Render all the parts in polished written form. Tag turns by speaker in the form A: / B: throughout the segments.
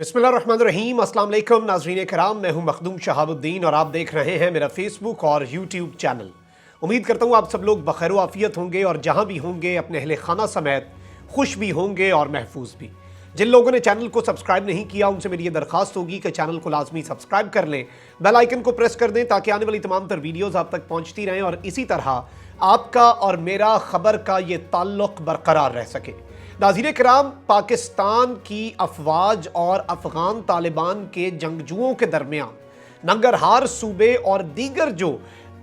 A: बिस्मिल्लाहिर्रहमानिर्रहीम। अस्सलाम वालेकुम नाज़रीन कराम, मैं हूं मखदूम शहाबुद्दीन और आप देख रहे हैं मेरा फेसबुक और यूट्यूब चैनल। उम्मीद करता हूं आप सब लोग बखैर व आफियत होंगे और जहां भी होंगे अपने अहले खाना समेत खुश भी होंगे और महफूज भी। जिन लोगों ने चैनल को सब्सक्राइब नहीं किया उनसे मेरी ये दरख्वास्त होगी कि चैनल को लाजमी सब्सक्राइब कर लें, बेल आइकन को प्रेस कर दें ताकि आने वाली तमाम तर वीडियोज़ आप तक पहुँचती रहें और इसी तरह आपका और मेरा खबर का ये ताल्लुक़ बरकरार रह सके। नाज़रीन कराम, पाकिस्तान की अफवाज और अफगान तालिबान के जंगजुओं के दरमियान नंगरहार सूबे और दीगर जो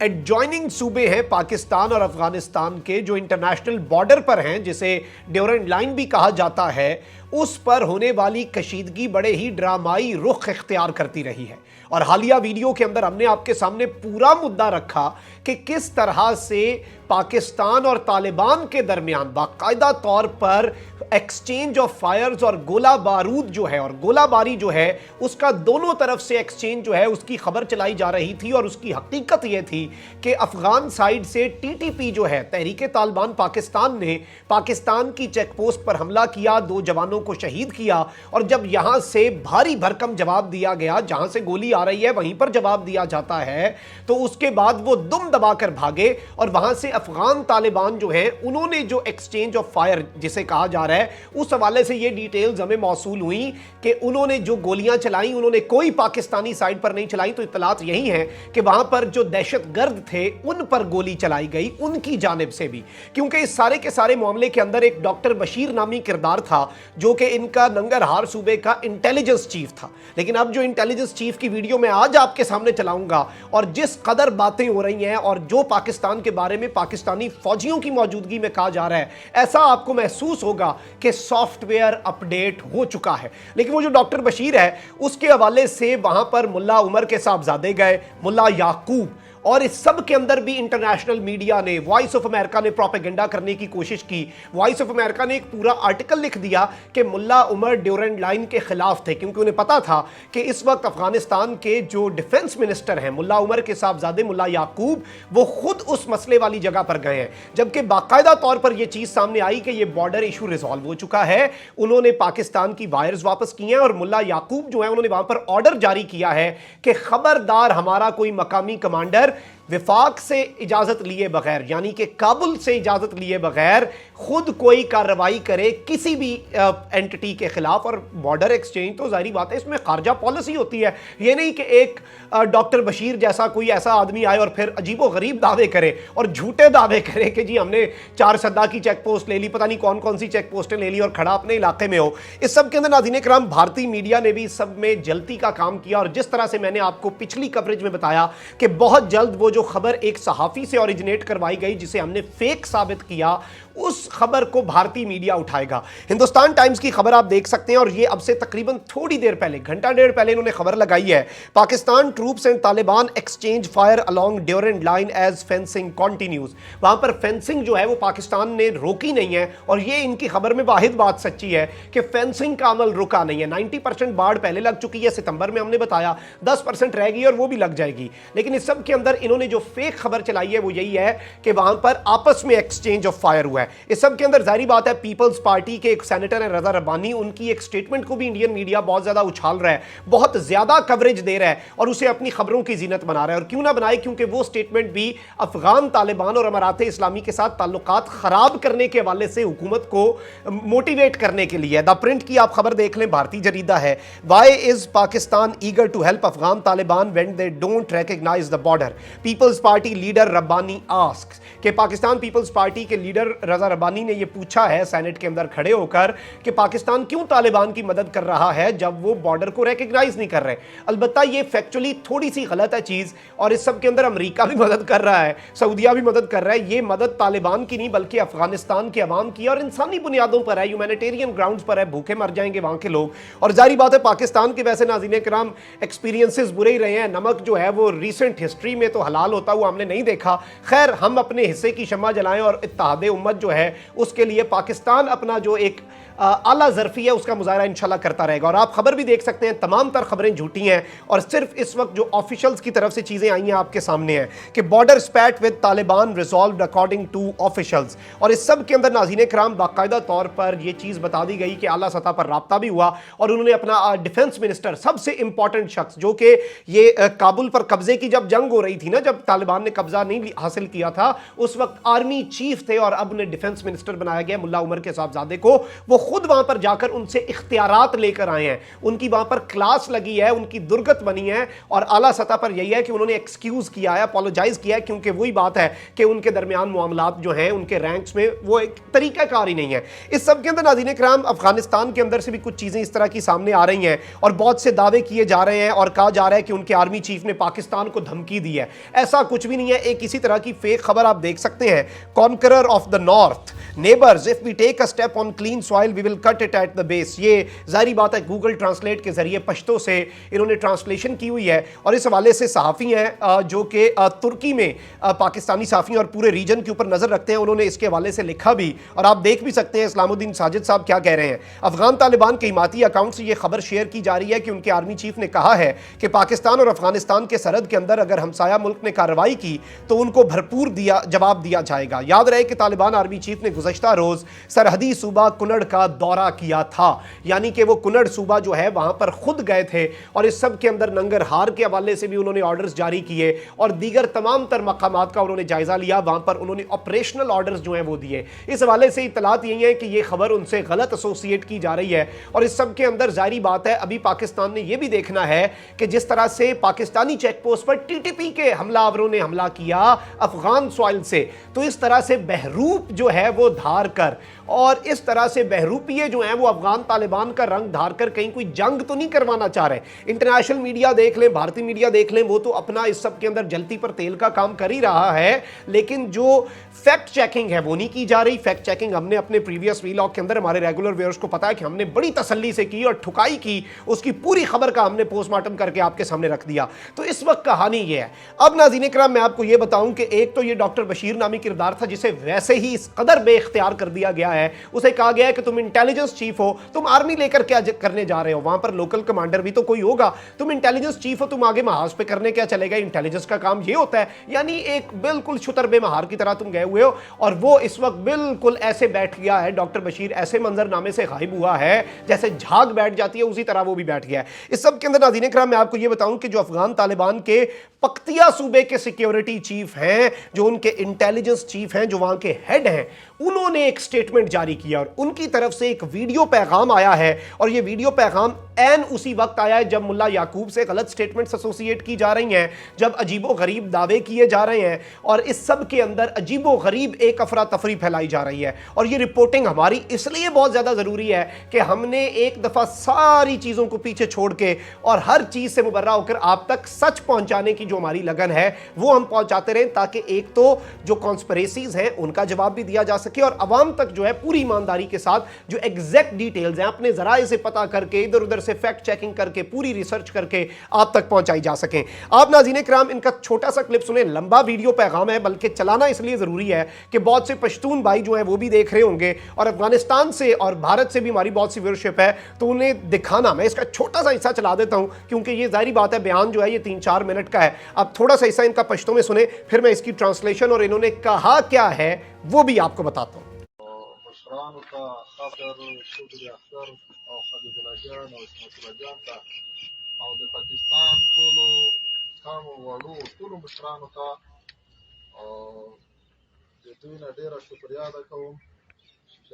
A: एडजॉइनिंग सूबे हैं पाकिस्तान और अफगानिस्तान के, जो इंटरनेशनल बॉर्डर पर हैं, जिसे ड्यूरेंट लाइन भी कहा जाता है, उस पर होने वाली कशीदगी बड़े ही ड्रामाई रुख इख्तियार करती रही है। और हालिया वीडियो के अंदर हमने आपके सामने पूरा मुद्दा रखा कि किस तरह से पाकिस्तान और तालिबान के दरमियान बाकायदा तौर पर एक्सचेंज ऑफ फायर्स और गोला बारूद जो है और गोलाबारी जो है उसका दोनों तरफ से एक्सचेंज जो है उसकी खबर चलाई जा रही थी। और उसकी हकीकत यह थी कि अफगान साइड से टीटीपी जो है, तहरीक तालिबान पाकिस्तान ने पाकिस्तान की चेक पोस्ट पर हमला किया, 2 जवानों को शहीद किया। और जब यहां से भारी भरकम जवाब दिया गया, जहां से गोली आ रही है वहीं पर जवाब दिया जाता है, तो उसके बाद वो दुम दबाकर भागे और वहां से अफगान तालिबान जो है उन्होंने जो एक्सचेंज ऑफ फायर जिसे कहा जा रहा है, उस हवाले से ये डिटेल्स हमें मौसूल हुई कि उन्होंने जो गोलियां चलाई उन्होंने कोई पाकिस्तानी साइड पर नहीं चलाई। तो इत्तलात यही है कि वहां पर जो दहशतगर्द थे उन पर गोली चलाई गई उनकी जानिब से भी, क्योंकि इस सारे के सारे मामले के अंदर एक डॉक्टर बशीर नामी किरदार था जो कि इनका नंगरहार सूबे का इंटेलिजेंस चीफ था। लेकिन अब जो इंटेलिजेंस चीफ की वीडियो मैं आज आपके सामने चलाऊंगा और जिस कदर बातें हो रही हैं और जो पाकिस्तान के बारे में पाकिस्तानी फौजियों की मौजूदगी में कहा जा रहा है, ऐसा आपको महसूस होगा कि सॉफ्टवेयर अपडेट हो चुका है। लेकिन वो जो डॉक्टर बशीर है उसके हवाले से वहां पर मुल्ला उमर के साहबजादे गए, मुल्ला याकूब, और इस सब के अंदर भी इंटरनेशनल मीडिया ने, वॉइस ऑफ अमेरिका ने प्रोपेगेंडा करने की कोशिश की। वॉइस ऑफ अमेरिका ने एक पूरा आर्टिकल लिख दिया कि मुल्ला उमर ड्यूरेंट लाइन के खिलाफ थे, क्योंकि उन्हें पता था कि इस वक्त अफगानिस्तान के जो डिफेंस मिनिस्टर हैं मुल्ला उमर के साहबजादे मुल्ला याकूब, वो खुद उस मसले वाली जगह पर गए हैं। जबकि बाकायदा तौर पर यह चीज सामने आई कि यह बॉर्डर इशू रिजॉल्व हो चुका है, उन्होंने पाकिस्तान की वायर्स वापस की हैं और मुल्ला याकूब जो है उन्होंने वहां पर ऑर्डर जारी किया है कि खबरदार हमारा कोई मकामी कमांडर विफाक से इजाजत लिए बगैर, यानी कि काबुल से इजाजत लिए बगैर खुद कोई कार्रवाई करे किसी भी एंटिटी के खिलाफ। और बॉर्डर एक्सचेंज तो जाहिर बात है इसमें खारजा पॉलिसी होती है। ये नहीं कि एक डॉक्टर बशीर जैसा कोई ऐसा आदमी आए और फिर अजीबो गरीब दावे करे और झूठे दावे करे कि जी हमने 4 सद्दा की चेक पोस्ट ले ली, पता नहीं कौन कौन सी चेक पोस्टें ले ली और खड़ा अपने इलाके में हो। इस सब के अंदर नाज़रीन कराम भारतीय मीडिया ने भी इस सब में जल्दी का काम किया। और जिस तरह से मैंने आपको पिछली कवरेज में बताया कि बहुत जल्द वो जो खबर एक सहाफी से ओरिजिनेट करवाई गई जिसे हमने फेक साबित किया, उस खबर को भारतीय मीडिया उठाएगा। हिंदुस्तान टाइम्स की खबर आप देख सकते हैं और ये अब से तकरीबन थोड़ी देर पहले, घंटा डेढ़ पहले इन्होंने खबर लगाई है, Pakistan troops and Taliban exchange fire along Durand line as fencing continues. वहां पर फेंसिंग जो है वो पाकिस्तान ने रोकी नहीं है और ये इनकी खबर में वाहिद बात सच्ची है कि फेंसिंग का अमल रुका नहीं है। 90% बाढ़ पहले लग चुकी है, सितंबर में हमने बताया, 10% रह गई और वो भी लग जाएगी। लेकिन इस सब के अंदर इन्होंने जो फेक खबर चलाई है वो यही है कि वहां पर आपस में एक्सचेंज ऑफ फायर हुआ है। इस सब के अंदर जाहिर बात है पीपल्स पार्टी के एक सेनेटर है रजा रब्बानी, उनकी एक स्टेटमेंट को भी इंडियन मीडिया बहुत ज्यादा उछाल रहा है, बहुत ज्यादा कवरेज दे रहा है और उसे अपनी खबरों की जीनत बना रहा है। और क्यों ना बनाए, क्योंकि वो स्टेटमेंट भी अफगान तालिबान और अमारात इस्लामी के साथ ताल्लुकात खराब करने के हवाले से हुकूमत को मोटिवेट करने के लिए। द प्रिंट की आप खबर देख लें, भारतीय जरीदा है, why is Pakistan eager to help Afghan Taliban when they don't recognise the border. People's party leader Rabbani asks कि पाकिस्तान पीपल्स पार्टी के लीडर रजा रब्बानी ने यह पूछा है सेनेट के अंदर खड़े होकर कि पाकिस्तान क्यों तालिबान की मदद कर रहा है जब वो बॉर्डर को रिकॉग्नाइज नहीं कर रहे। अलबत्ता ये फैक्चुअली थोड़ी सी गलत है चीज, और इस सब के अंदर अमेरिका भी मदद कर रहा है, सऊदीया भी मदद कर रहा है। ये मदद तालिबान की नहीं बल्कि अफगानिस्तान के अवाम की और इंसानी बुनियादों पर है, ह्यूमैनिटेरियन ग्राउंड्स पर है, भूखे मर जाएंगे वहां के लोग। और जाहिर बात है पाकिस्तान के वैसे नाज़रीन कराम एक्सपीरियंसेस बुरे ही रहे हैं। नमक जो है वो रिसेंट हिस्ट्री में तो हलाल होता हुआ हमने नहीं देखा। खैर, हम अपने हिस्से की शम्मा जलाएं और इत्तेहाद उम्मत जो है उसके लिए पाकिस्तान अपना जो एक आला ज़रफ़ी है उसका मुज़ाहरा इंशाल्लाह करता रहेगा। और आप खबर भी देख सकते हैं, तमाम तर खबरें झूठी हैं और सिर्फ इस वक्त जो ऑफिशियल्स की तरफ से चीज़ें आई हैं आपके सामने हैं कि border spat with Taliban resolved according to officials. और इस सब के अंदर नाज़रीन कराम बाकायदा तौर पर यह चीज़ बता दी गई कि आला सतह पर राब्ता भी हुआ और उन्होंने अपना डिफेंस मिनिस्टर, सबसे इंपॉर्टेंट शख्स जो कि ये काबुल पर कब्जे की जब जंग हो रही थी ना, जब तालिबान ने कब्जा नहीं हासिल किया था, उस वक्त आर्मी चीफ थे और अब उन्हें डिफेंस मिनिस्टर बनाया गया मुल्ला उमर के साहबजादे को। वो खुद वहां पर जाकर उनसे इख्तियारात लेकर आए हैं, उनकी वहां पर क्लास लगी है, उनकी दुर्गत बनी है और आला सतह पर यही है कि उन्होंने एक्सक्यूज किया है, अपोलोजाइज किया है, क्योंकि वही बात है कि उनके दरमियान मामलात जो हैं उनके रैंक्स में वो एक तरीकाकार ही नहीं है। इस सब के अंदर नाज़रीन कराम अफगानिस्तान के अंदर से भी कुछ चीजें इस तरह की सामने आ रही हैं और बहुत से दावे किए जा रहे हैं और कहा जा रहा है कि उनके आर्मी चीफ ने पाकिस्तान को धमकी दी है। ऐसा कुछ भी नहीं है, एक इसी तरह की फेक खबर आप देख सकते हैं। Conqueror of the north neighbours if we take a step on clean soil we will cut it at the base. ये जाहिर बात है गूगल ट्रांसलेट के जरिए पश्तो से इन्होंने ट्रांसलेशन की हुई है और इस हवाले से सहाफ़ी हैं जो कि तुर्की में पाकिस्तानी सहाफ़ी और पूरे रीजन के ऊपर नज़र रखते हैं, उन्होंने इसके हवाले से लिखा भी और आप देख भी सकते हैं इस्लामुद्दीन साजिद साहब क्या कह रहे हैं। अफगान तालिबान के हिमाती अकाउंट से यह खबर शेयर की जा रही है कि उनके आर्मी चीफ ने कहा है कि पाकिस्तान और अफगानिस्तान के सरहद के अंदर अगर हमसाया मुल्क ने कार्रवाई की तो उनको भरपूर जवाब दिया जाएगा। याद रहे कि तालिबान आर्मी चीफ ने गुज़श्ता रोज सरहदी सूबा कुनड़ का दौरा किया था, यानी कि वो कुनड़ सूबा जो है वहां पर खुद गए थे और इस सब के अंदर नंगरहार के हवाले से भी उन्होंने ऑर्डर्स जारी किए और दीगर तमाम तर मकामात का उन्होंने जायजा लिया, वहां पर उन्होंने ऑपरेशनल ऑर्डर्स जो हैं वो दिए। इस हवाले से इतलात यही है कि ये खबर उनसे गलत एसोसिएट की जा रही है और इस सब के अंदर जारी बात है अभी पाकिस्तान ने यह भी देखना है कि जिस तरह से पाकिस्तानी चेक पोस्ट पर टीटीपी के हमलावरों ने हमला किया अफगान सॉइल से, तो इस तरह से बहरूप जो है वो धार कर और इस तरह से बहरूपिये जो हैं वो अफगान तालिबान का रंग धार कर कहीं कोई जंग तो नहीं करवाना चाह रहे। इंटरनेशनल मीडिया देख लें, भारतीय मीडिया देख लें, वो तो अपना इस सब के अंदर जलती पर तेल का काम कर ही रहा है, लेकिन जो फैक्ट चेकिंग है वो नहीं की जा रही। फैक्ट चेकिंग हमने अपने प्रीवियस वीलॉग के अंदर हमारे रेगुलर व्यूअर्स को पता है कि हमने बड़ी तसल्ली से की और ठुकाई की, उसकी पूरी खबर का हमने पोस्टमार्टम करके आपके सामने रख दिया। तो इस वक्त कहानी ये है। अब नाज़रीन इकराम मैं आपको ये बताऊं कि एक तो ये डॉक्टर बशीर नामी किरदार था जिसे वैसे ही इस कदर बेइख्तियार कर दिया गया है, उसे कहा गया है कि तुम इंटेलिजेंस चीफ हो, तुम आर्मी लेकर क्या करने जा रहे हो, वहां पर लोकल कमांडर भी तो कोई होगा, तुम इंटेलिजेंस चीफ हो, तुम आगे महाज पे करने क्या चलेगा, इंटेलिजेंस का काम ये होता है। यानी एक बिल्कुल शुतर बेमहार की तरह तुम गए हुए हो और वो इस वक्त बिल्कुल ऐसे बैठ गया है, डॉक्टर बशीर ऐसे मंजरनामे से गायब हुआ है जैसे झाग बैठ जाती है, उसी तरह वो भी बैठ गया है। इस सब के अंदर नाज़रीन इकराम मैं आपको ये बताऊं कि जो अफगान तालिबान के पख्तिया सूबे के सिक्योरिटी चीफ हैं, जो उनके इंटेलिजेंस चीफ हैं, जो वहां के हेड हैं, उन्होंने एक स्टेटमेंट जारी किया और उनकी तरफ से एक वीडियो पैगाम आया है और यह वीडियो पैगाम एन उसी वक्त आया है जब मुल्ला याकूब से गलत स्टेटमेंट्स एसोसिएट की जा रही हैं, जब अजीबो गरीब दावे किए जा रहे हैं और इस सब के अंदर अजीबो गरीब एक अफरा तफरी फैलाई जा रही है। और ये रिपोर्टिंग हमारी इसलिए बहुत ज्यादा जरूरी है कि हमने एक दफा सारी चीजों को पीछे छोड़ के और हर चीज से मुबर्रा होकर आप तक सच पहुंचाने की जो हमारी लगन है वो हम पहुंचाते रहें, ताकि एक तो जो कॉन्स्पिरेसीज हैं उनका जवाब भी दिया जा सके और अवाम तक जो है पूरी ईमानदारी के साथ जो एग्जैक्ट डिटेल्स हैं अपने जराए से पता करके इधर उधर से फैक्ट चेकिंग करके पूरी रिसर्च करके आप तक पहुंचाई जा सकें। आप नाज़रीन किराम इनका छोटा सा क्लिप सुने, लंबा वीडियो पैगाम है, बल्कि चलाना इसलिए जरूरी है कि बहुत से पश्तून भाई जो हैं वो भी देख रहे होंगे और अफगानिस्तान से और भारत से भी हमारी बहुत सी व्यूअरशिप है, तो उन्हें दिखाना, मैं इसका छोटा सा हिस्सा चला देता हूं क्योंकि ये जाहिर बात है बयान जो है ये 3-4 मिनट का है। अब थोड़ा सा हिस्सा इनका पश्तो में सुने, फिर मैं इसकी ट्रांसलेशन और इन्होंने कहा क्या है वो भी आपको बताता हूं।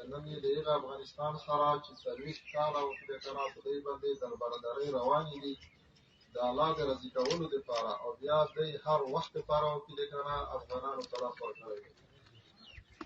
B: نن یې د هغه افغانستان سره چې 40 کاله وکړې کنه په دې باندې درباردارۍ روانې دي د الله د رضا کولو لپاره او بیا د هر وخت لپاره وکړي کنه افغانانو ته لاس ورکړی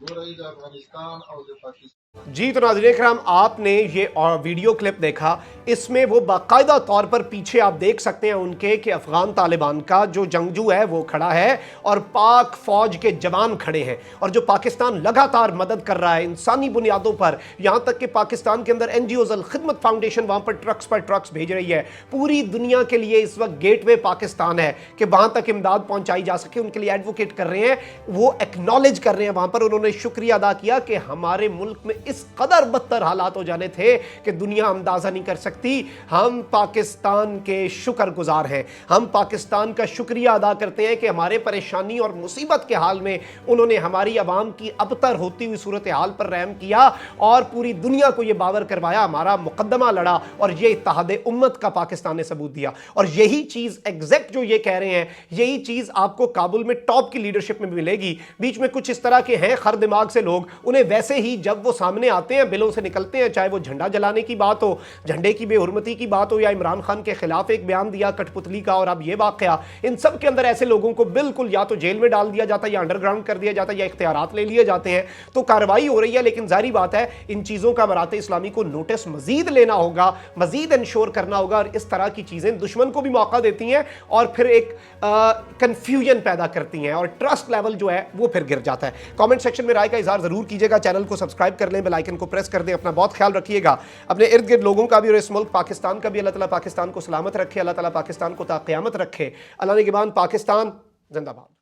B: ګورئ د افغانستان او د پاکستان।
A: जी तो नाज़रीन किराम आपने ये वीडियो क्लिप देखा, इसमें वो बाकायदा तौर पर पीछे आप देख सकते हैं उनके कि अफगान तालिबान का जो जंगजू है वो खड़ा है और पाक फौज के जवान खड़े हैं और जो पाकिस्तान लगातार मदद कर रहा है इंसानी बुनियादों पर, यहाँ तक कि पाकिस्तान के अंदर NGOs अल खिदमत फाउंडेशन वहाँ पर ट्रक्स भेज रही है। पूरी दुनिया के लिए इस वक्त गेटवे पाकिस्तान है कि वहाँ तक इमदाद पहुँचाई जा सके, उनके लिए एडवोकेट कर रहे हैं, वो एक्नॉलेज कर रहे हैं वहाँ पर। उन्होंने शुक्रिया अदा किया कि हमारे मुल्क में इस कदर बदतर हालात हो जाने थे कि दुनिया अंदाज़ा नहीं कर सकती। हम पाकिस्तान के शुक्रगुजार हैं, हम पाकिस्तान का शुक्रिया अदा करते हैं कि हमारे परेशानी और मुसीबत के हाल में उन्होंने हमारी आवाम की अबतर होती हुई सूरत हाल पर रहम किया और पूरी दुनिया को यह बावर करवाया, हमारा मुकदमा लड़ा और ये इत्तेहाद उम्मत का पाकिस्तान ने सबूत दिया। और यही चीज़ एग्जैक्ट जो ये कह रहे हैं, यही चीज़ आपको काबुल में टॉप की लीडरशिप में भी मिलेगी। बीच में कुछ इस तरह के हैं खर दिमाग से लोग, उन्हें वैसे ही जब वो सामने आते हैं, बिलों से निकलते हैं, चाहे वो झंडा जलाने की बात हो, झंडे की बेहुरमती की बात हो, या इमरान खान के खिलाफ एक बयान दिया कठपुतली का और अब ये वाकया, इन सब के अंदर ऐसे लोगों को बिल्कुल या तो जेल में डाल दिया जाता है या अंडरग्राउंड कर दिया जाता है या इख्तियारात ले लिए जाते हैं। तो कार्रवाई हो रही है, लेकिन जारी बात है इन चीज़ों का अमारात इस्लामी को नोटिस मजीद लेना होगा, मजीद इंश्योर करना होगा। और इस तरह की चीज़ें दुश्मन को भी मौका देती हैं और फिर एक कंफ्यूजन पैदा करती हैं और ट्रस्ट लेवल जो है वो फिर गिर जाता है। कमेंट सेक्शन में राय का इजहार जरूर कीजिएगा, चैनल को सब्सक्राइब कर लें, बेल आइकन को प्रेस कर दें। अपना बहुत ख्याल रखिएगा, अपने इर्द गिर्द लोगों का भी और इस मुल्क पाकिस्तान का भी। अल्लाह ताला पाकिस्तान को सलामत रखे, अल्लाह ताला पाकिस्तान को ता क़यामत रखे। अल्लाह निगहबान, पाकिस्तान जिंदाबाद।